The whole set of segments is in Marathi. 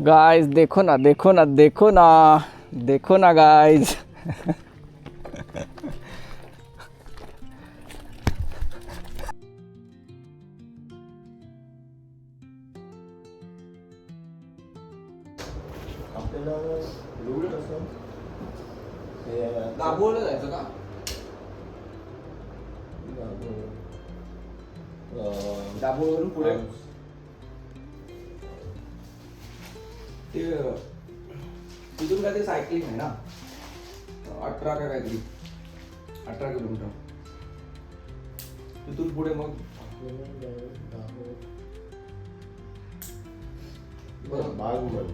गाइस देखो ना देखो ना देखो ना देखो ना गाइस आपल्याला एवढं कसं दाबोळला जायचं का? दाबोळवरून पुढे ते तिथून काय ते सायकलिंग आहे ना 18 का काहीतरी 18 किलोमीटर तिथून पुढे मग बाग मंडळ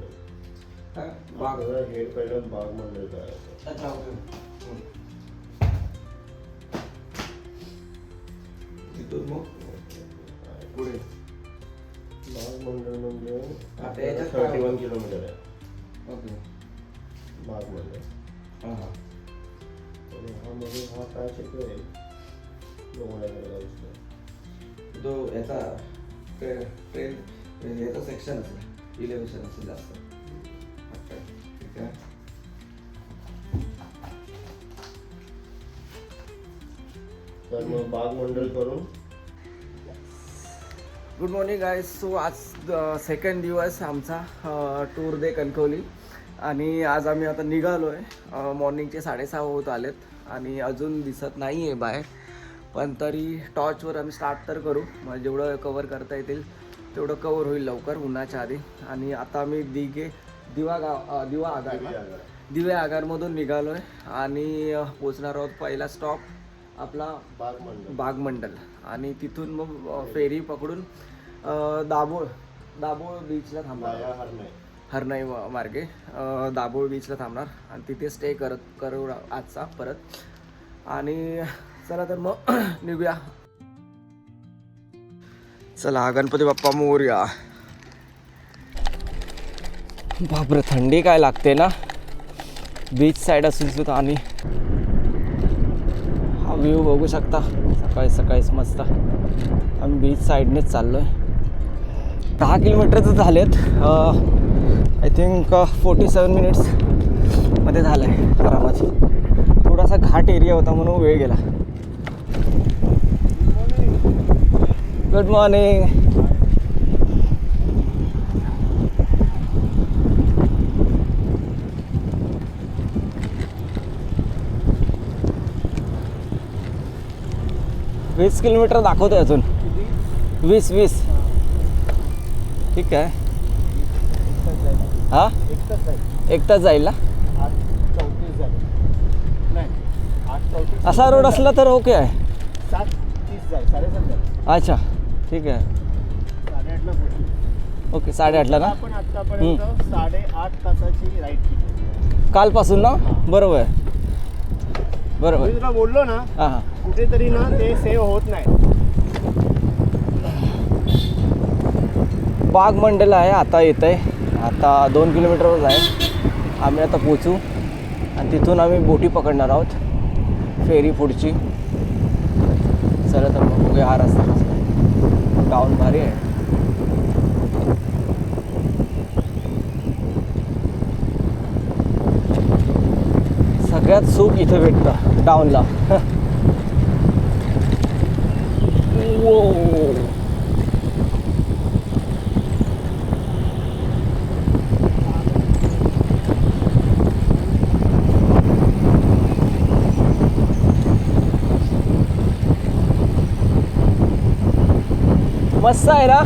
बाग हे पहिलं बाग मंडळ करायचं. अच्छा तिथून मग पुढे बाग मंडळ म्हणजे आता याच्यात 31 किलोमीटर आहे ओके बाग मंडळ. हां हां आणि हा मध्ये हा काय शिकवेल डोंगराकडे जायचं. तो याचा ट्रेन याचा सेक्शन असेल इलेव्हेशन असेल जास्त ठीक आहे. तर मग बाग मंडळ करून गुड मॉर्निंग गाईज. सो आज सेकंड दिवस आमचा टूर दे कणकवली आणि आज आम्ही आता निघालो आहे. मॉर्निंगचे 6:30 होत आलेत आणि अजून दिसत नाही आहे बाहेर, पण तरी टॉर्चवर आम्ही स्टार्ट तर करू. मग जेवढं कवर करता येतील तेवढं कवर होईल लवकर उन्हाच्या आधी. आणि आता आम्ही दिवे आगारमधून निघालो आहे आणि पोचणार आहोत. पहिला स्टॉप आपला बाग मंडल आणि तिथून मग फेरी पकडून दाभोळ बीचला थांबणार. हरनाई मार्गे दाभोळ बीचला थांबणार आणि तिथे स्टे करू आजचा परत. आणि चला तर मग निघूया. चला गणपती बाप्पा मोरया. बापरे थंडी काय लागते ना बीच साईड असून सुद्धा. आणि हा व्ह्यू बघू शकता सकाळी सकाळीच मस्त. आम्ही बीच साईडनेच चाललो आहे. 10 किलोमीटरचं झालेत. आय थिंक 47 मिनिट्स मध्ये झालं आहे आरामात. थोडासा घाट एरिया होता म्हणून वेळ गेला. Good morning. 20 किलोमीटर दाखवतोय अजून. 20 ठीक आहे. हा एक तास जाईल ना. असा रोड असला तर ओके आहे. 7:30 अच्छा ठीक आहे. 8:30ला ओके 8:30ला ना. आपण आतापर्यंत 8.5 तासाची राईड केली कालपासून ना. बरोबर बरोबर. मी तुला बोललो ना हां हां कुठेतरी ना ते सेव्ह होत नाही. बाग मंडल आहे आता येत आहे. आता 2 किलोमीटरवर आहे. आम्ही आता पोचू आणि तिथून आम्ही बोटी पकडणार आहोत फेरी पुढची. चला तर मग बघूया हा रस्ता कसा. डाऊन भारी आहे. सगळ्यात सुख इथे भेटतं डाऊनला. मस्त आहे ना.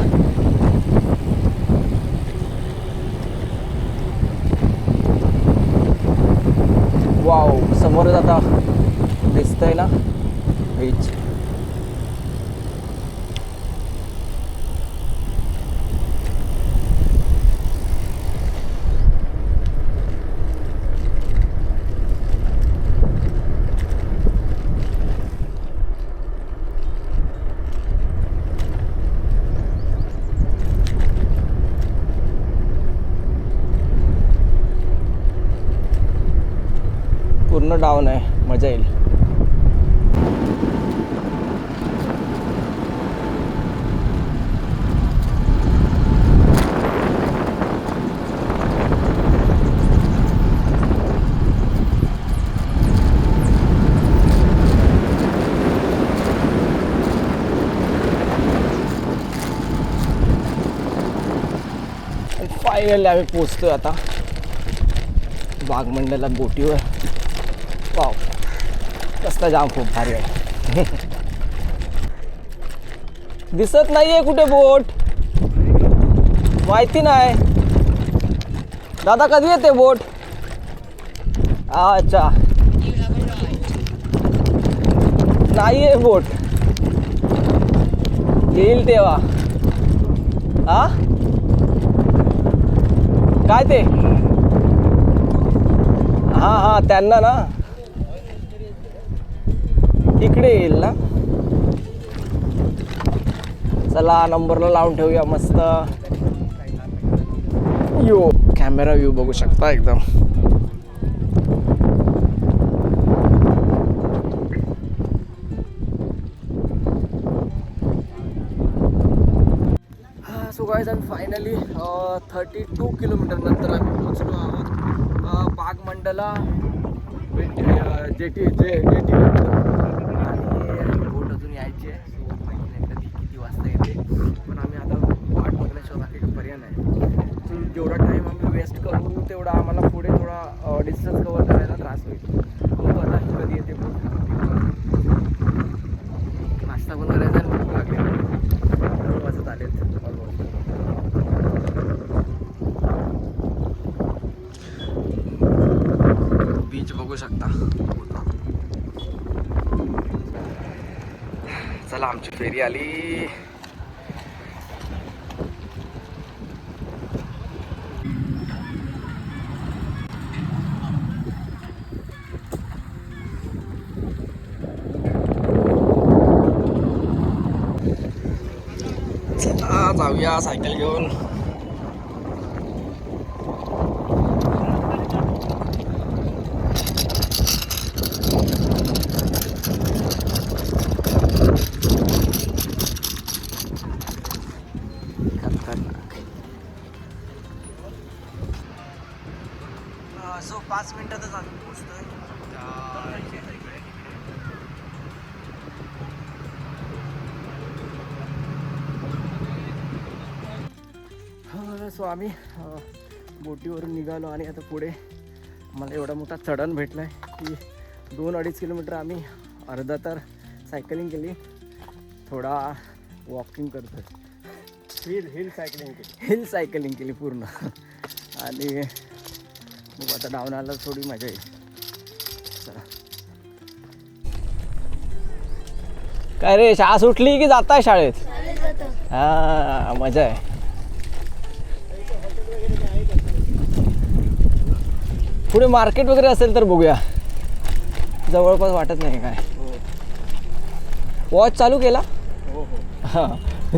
वाव समोरच आता दिसतंय ना बीच. पूर्ण डाऊन आहे. मजा येईल. फायनली आम्ही पोचतोय आता बागमंडला बोटीवर. वाव, रस्ता जाम खूप भारी आहे. दिसत नाहीये कुठे बोट, माहिती नाही. दादा कधी येते बोट? अच्छा, नाहीये बोट, येईल तेव्हा. हा काय ते? हां हां, त्यांना ना इकडे येईल ना. चला नंबरला लावून ठेवूया मस्त. यो कॅमेरा व्ह्यू बघू शकता एकदम. सो गाईज आम्ही फायनली 32 किलोमीटर नंतर आम्ही पोहोचलो आहोत बागमंडला जेटी आणि बोट अजून यायची आहे. सो माहिती नाही किती वाजता येते, पण आम्ही आता वाट बघण्याशिवाय बाकी काही पर्याय नाही. सो जेवढा टाईम आम्ही वेस्ट करू तेवढा आम्हाला पुढे थोडा डिस्टन्स कवर करायला त्रास होईल. बघू आता कधी येते बोट. नाश्ता पण करायचा आणि भूक लागली. 9 वाजत आलेत ऑलमोस्ट. बीच बघू शकता. चला आमची फेरी आली. चला जाऊया सायकल घेऊन. सो 5 मिनिटातच आम्ही पोहोचतोय. सो आम्ही बोटीवरून निघालो आणि आता पुढे मला एवढा मोठा चढण भेटला आहे की 2-2.5 किलोमीटर आम्ही अर्धा तर सायकलिंग केली, थोडा वॉकिंग करतोय. हिल सायकलिंग केली पूर्ण. आणि मग आता डाऊन आला थोडी मजा येईल. चला. काय रे, शाळा सुटली की जाताय शाळेत? हा मजा आहे. पुढे मार्केट वगैरे असेल तर बघूया. जवळपास वाटत नाही काय. वॉच चालू केला? हां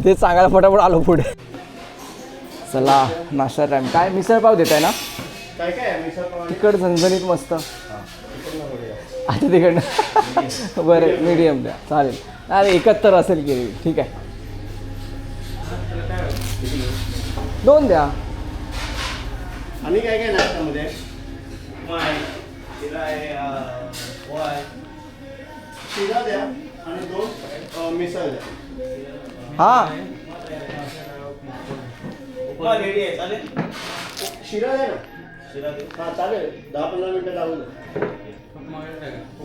ते सांगायला फटाफट आलो पुढे. चला नाश्ता टाइम. काय मिसळपाव देत आहे ना? तिकड झणझणीत मस्त. आता तिकडनं बरं मीडियम द्या चालेल. अरे 71 असेल की. ठीक आहे 2 द्या. आणि काय काय नाश्त्यामध्ये? शिरा द्या आणि 2 मिसळ द्या. हां शिरा द्या ना. हां चालेल. 10-15 मिनिटं लागून.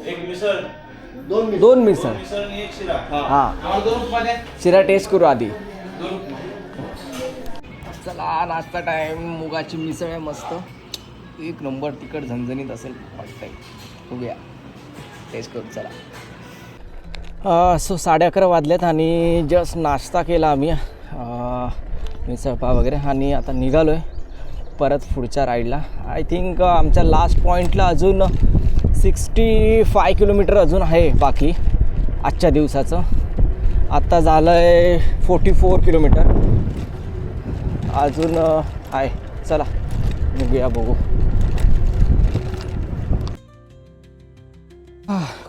एक मिसळ, 2 मिसळ. हां शिरा टेस्ट करू आधी. चला नाश्ता टाइम. मुगाची मिसळ आहे मस्त, 1 नंबर. तिखट झणझणीत असेल वाटतंय. बघूया टेस्ट करू. चला. सो 11:30 वाजलेत आणि जस्ट नाश्ता केला आम्ही मिसळपाव वगैरे आणि आता निघालो आहे परत पुढच्या राईडला. आय थिंक आमच्या लास्ट पॉईंटला अजून 65 किलोमीटर अजून आहे बाकी आजच्या दिवसाचं. आत्ता झालं आहे 44 किलोमीटर अजून आहे. चला निघूया बघू.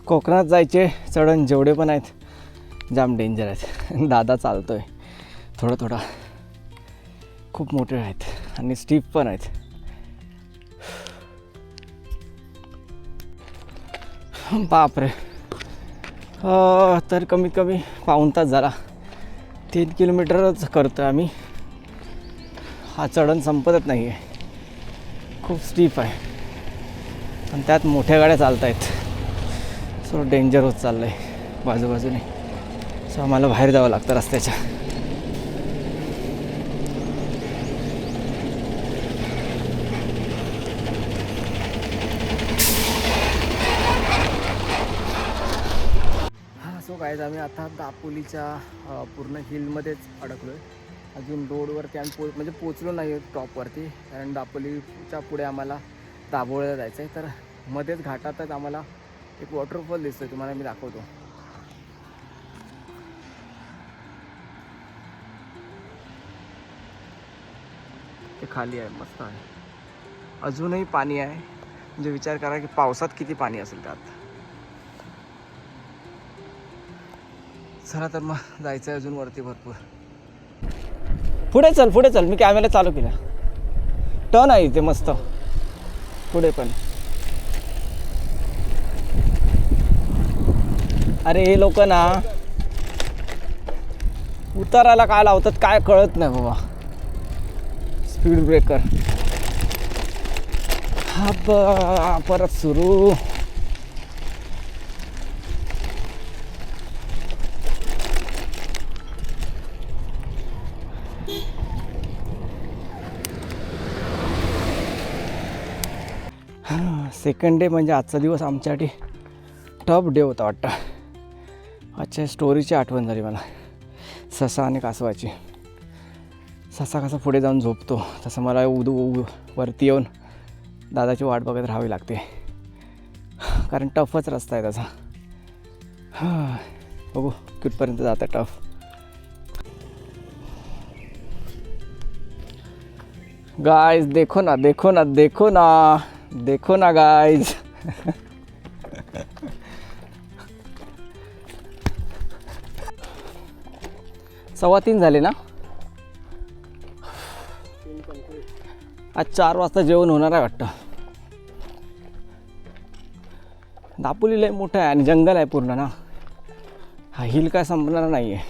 कोकणात जायचे चढण जेवढे पण आहेत जाम डेंजर आहेत. दादा चालतोय थोडं थोडा, खूप मोठे आहेत आणि स्टीप पण आहेत. बापरे. तर कमीत कमी पाऊण तास झाला. 3 किलोमीटरच करतो आम्ही. हा चढण संपतच नाही आहे, खूप स्टीप आहे आणि त्यात मोठ्या गाड्या चालत आहेत. सो डेंजर होत चाललं आहे बाजूबाजूने. सो आम्हाला बाहेर जावं लागतं रस्त्याच्या. सो काय आम्ही आता दापोलीच्या पूर्ण हिलमध्येच अडकलो आहे. अजून रोडवरती आम्ही म्हणजे पोचलो नाही आहोत टॉपवरती, कारण दापोलीच्या पुढे आम्हाला दाभोळ्याला जायचं आहे. तर मध्येच घाटातच आम्हाला एक वॉटरफॉल दिसतो, तुम्हाला मी दाखवतो. ते खाली आहे, मस्त आहे. अजूनही पाणी आहे, म्हणजे विचार करा की पावसात किती पाणी असेल त्यात. चला तर मग जायचं आहे अजून वरती भरपूर. पुढे चल, पुढे चल. मी कॅमेरा चालू केला. टर्न आहे इथे मस्त पुढे पण. अरे हे लोक ना उतारायला काय लावतात काय कळत नाही बाबा. स्पीड ब्रेकर हा परत सुरू. सेकंड डे म्हणजे आजचा दिवस आमच्यासाठी टफ डे होता वाटतं. आजच्या स्टोरीची आठवण झाली मला, ससा आणि कासवाची. ससा कसा पुढे जाऊन झोपतो तसं मला वरती येऊन दादाची वाट बघत राहावी लागते, कारण टफच रस्ता आहे त्याचा. बघू कुठपर्यंत जातं टफ. गाइस देखो ना, देखो ना, देखो ना, देखो ना गाइस. 3:15 झाले ना. आज 4 वाजता जेवण होणार आहे वाटतं. दापोली लय मोठं आहे आणि जंगल आहे पूर्ण ना. हा हिल काय संपणार नाही आहे.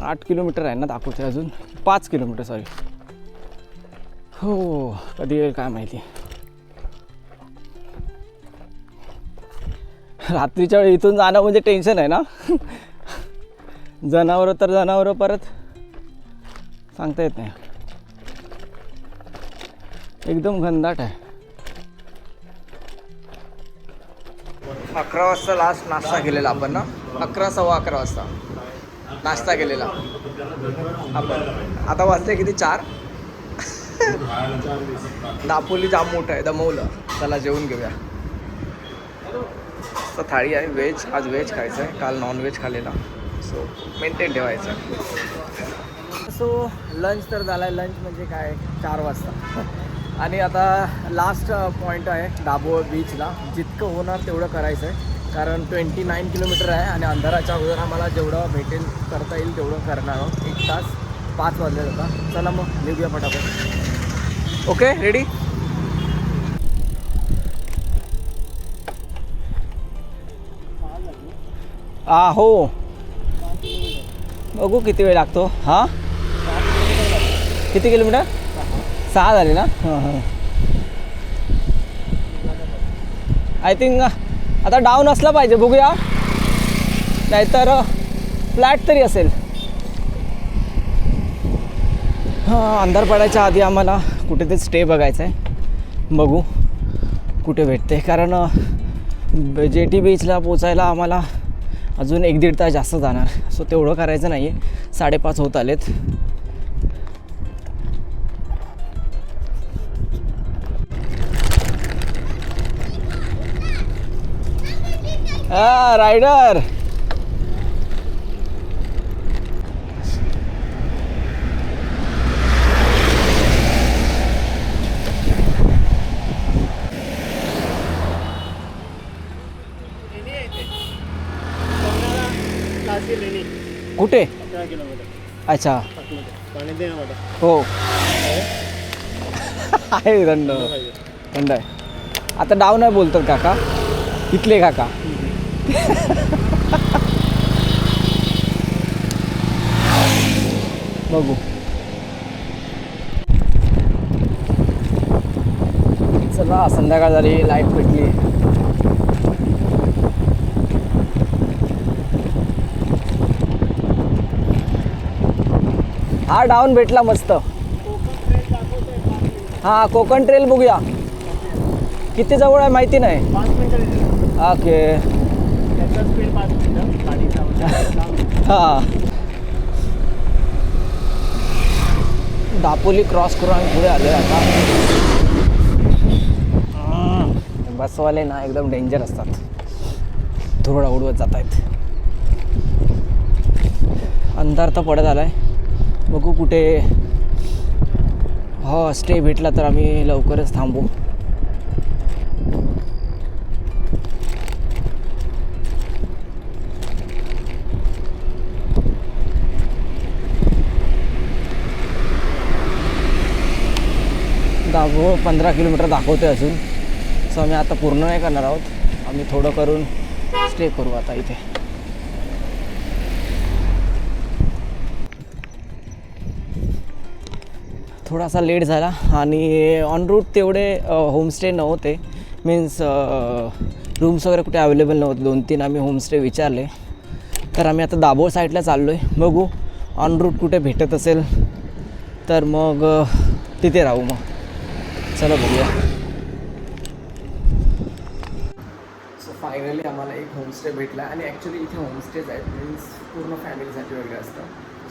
8 किलोमीटर आहे ना दाखवते, अजून 5 किलोमीटर सॉरी. हो कधी येईल काय माहिती. रात्रीच्या वेळी इथून जाणं म्हणजे टेन्शन आहे ना. जनावरं परत सांगता येत नाही. एकदम घनदाट आहे. 11 वाजता लास्ट नाश्ता केलेला आपण ना. 11 सव्वा 11 वाजता नाश्ता केलेला आपण. आता वाजले किती 4. दापोली जाम मोठं आहे, दमवलं. चला जेवून घेऊया. तर थाळी आहे व्हेज, आज व्हेज खायचं आहे, काल नॉनव्हेज खाल्लेला. सो मेंटेन ठेवायचं आहे. सो लंच तर झाला आहे. लंच म्हणजे काय 4 वाजता. आणि आता लास्ट पॉईंट आहे दाभोळ बीचला. जितकं होणार तेवढं करायचं आहे, कारण 29 किलोमीटर आहे आणि अंधाराच्या अगोदर आम्हाला जेवढं भेटेल करता येईल तेवढं करणार आहोत. 1 तास 5 वाजले होता. चला मग निघूया पटापट. Okay ready. हो बघू किती वेळ लागतो. हां किती किलोमीटर. 6 झाले ना. हां आय थिंक आता डाऊन असला पाहिजे, बघूया. नाहीतर फ्लॅट तरी असेल. हां अंधार पडायच्या आधी आम्हाला कुठेतरी स्टे बघायचा आहे. बघू कुठे भेटते, कारण जेटी बीचला पोचायला आम्हाला अजून 1-1.5 तास जास्त जाणार. सो तेवढं करायचं नाही आहे. 5:30 होत आलेत. रायडर कुठे. अच्छा हो आहे. थंड आहे. आता डाऊन आहे बोलतात काका, इथले काका. बघू. चला संध्याकाळ झाली, लाईट पेटली. हा डाऊन भेटला मस्त. हा कोकण ट्रेल बघूया किती जवळ आहे माहिती नाही. 5 मिनिटं. ओके. त्याचा स्पीड 5 मिनिटं गाडीचा. हा दापोली क्रॉस करून आम्ही पुढे आलोय आता. बसवाले ना एकदम डेंजर असतात, धुरळा उडवत जात आहेत. अंधार तर पडत आलाय, बघू कुठे हो स्टे भेटला तर आम्ही लवकरच थांबू. दाबो 15 किलोमीटर दाखवते अजून, सो आम्ही आता पूर्ण नाही करणार आहोत. आम्ही थोडं करून स्टे करू आता इथे. थोडासा लेट झाला आणि ऑन रूट तेवढे होमस्टे नव्हते, मीन्स रूम्स वगैरे कुठे अवेलेबल नव्हते. 2-3 आम्ही होमस्टे विचारले, तर आम्ही आता दाभोळ साईडला चाललो आहे. बघू ऑन रूट कुठे भेटत असेल तर मग तिथे राहू. मग चला बघूया. सो फायनली आम्हाला एक होमस्टे भेटला आणि ॲक्च्युली इथे होमस्टेज आहेत, मीन्स पूर्ण फॅमिलीसाठी वगैरे असतं.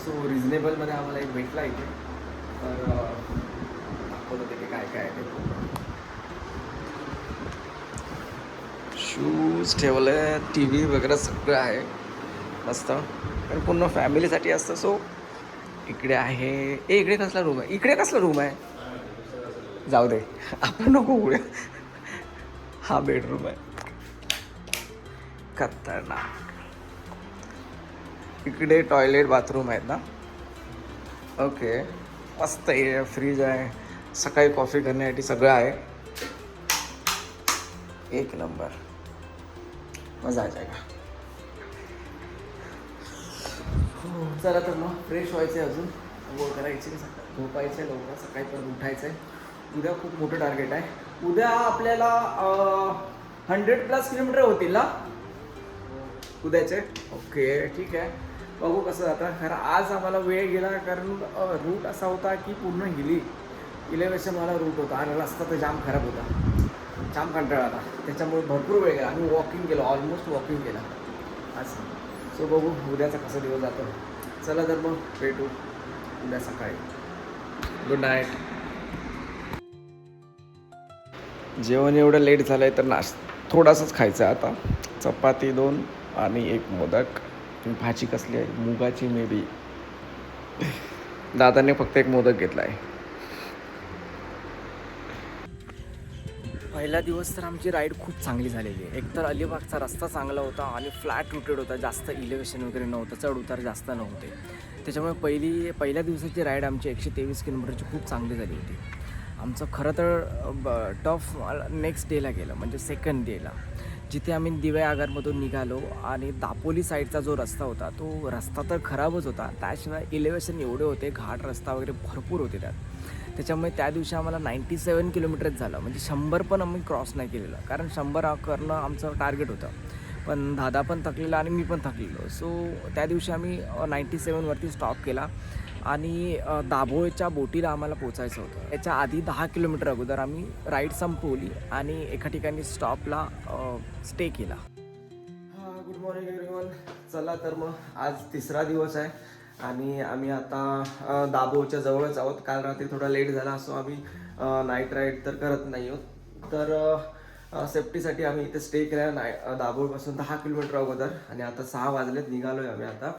सो रिजनेबलमध्ये आम्हाला एक भेटला इथे. तर दाखवलं ते काय काय आहे ते. शूज ठेवले, टी व्ही वगैरे सगळं आहे मस्त, कारण पूर्ण फॅमिलीसाठी असतं. सो इकडे आहे, इकडे कसला रूम आहे, इकडे कसला रूम आहे, जाऊ दे आपण नको उघड्या. हा बेडरूम आहे, खतरनाक. इकडे टॉयलेट बाथरूम आहेत ना. ओके मस्त आहे, फ्रीज आहे, सकाळी कॉफी करण्यासाठी सगळं आहे. एक नंबर, मजा आ जाएगा. चला तर मग फ्रेश व्हायचं आहे, अजून गोळ करायची, झोपायचं आहे लवकर, सकाळी परत उठायचं आहे. उद्या खूप मोठं टार्गेट आहे. उद्या आपल्याला 100+ किलोमीटर होतील ना उद्याचे. ओके ठीक आहे, बघू कसं जातं. खरं आज आम्हाला वेळ गेला, कारण रूट असा होता की पूर्ण हिली इलेवेशनवाला रूट होता आणि रस्ता तर जाम खराब होता, जाम कंटाळा आला. त्याच्यामुळे भरपूर वेळ गेला. आम्ही वॉकिंग केलं, ऑलमोस्ट वॉकिंग केलं आज. सो बघू उद्याचा कसा दिवस जातो. चला तर मग भेटू उद्या सकाळी. Good night. जेवण एवढं लेट झालं आहे तर थोडासाच खायचं आहे आता. चपाती 2 आणि 1 मोदक. भाजी कसली आहे, मुगाची मे बी. दादाने फक्त 1 मोदक घेतला आहे. पहिला दिवस तर आमची राईड खूप चांगली झालेली आहे. एकतर अलिबागचा रस्ता चांगला होता आणि फ्लॅट रूटेड होता, जास्त इलेवेशन वगैरे नव्हतं, चढ उतार जास्त नव्हते. त्याच्यामुळे पहिल्या दिवसाची राईड आमची 123 किलोमीटरची खूप चांगली झाली होती. आमचं खरं तर टफ नेक्स्ट डेला गेलं, म्हणजे सेकंड डेला, जिथे आम्ही दिवे आगारमधून निघालो आणि दापोली साईडचा जो रस्ता होता तो रस्ता तर खराबच होता, त्याशिवाय इलेवेशन एवढे होते, घाट रस्ता वगैरे भरपूर होते त्यात. त्याच्यामुळे त्या दिवशी आम्हाला 97 किलोमीटरच झालं, म्हणजे 100 पण आम्ही क्रॉस नाही केलेलं, कारण 100 करणं आमचं टार्गेट होतं. पण दादा पण थकलेला आणि मी पण थकलेलो. सो त्या दिवशी आम्ही 97वरती स्टॉप केला आणि दाभोळच्या बोटीला आम्हाला पोचायचं होतं. याच्या आधी 10 किलोमीटर अगोदर आम्ही राईड संपवली आणि एका ठिकाणी स्टॉपला स्टे केला. Good morning everyone. चला तर मग आज 3रा दिवस आहे आणि आम्ही आता दाभोळच्या जवळच आहोत. काल रात्री थोडा लेट झाला, सो आम्ही नाईट राईड तर करत नाही आहोत. तर सेफ्टीसाठी आम्ही इथे स्टे केला दाभोळपासून 10 किलोमीटर अगोदर आणि आता 6 वाजलेत, निघालो आहे आम्ही आता.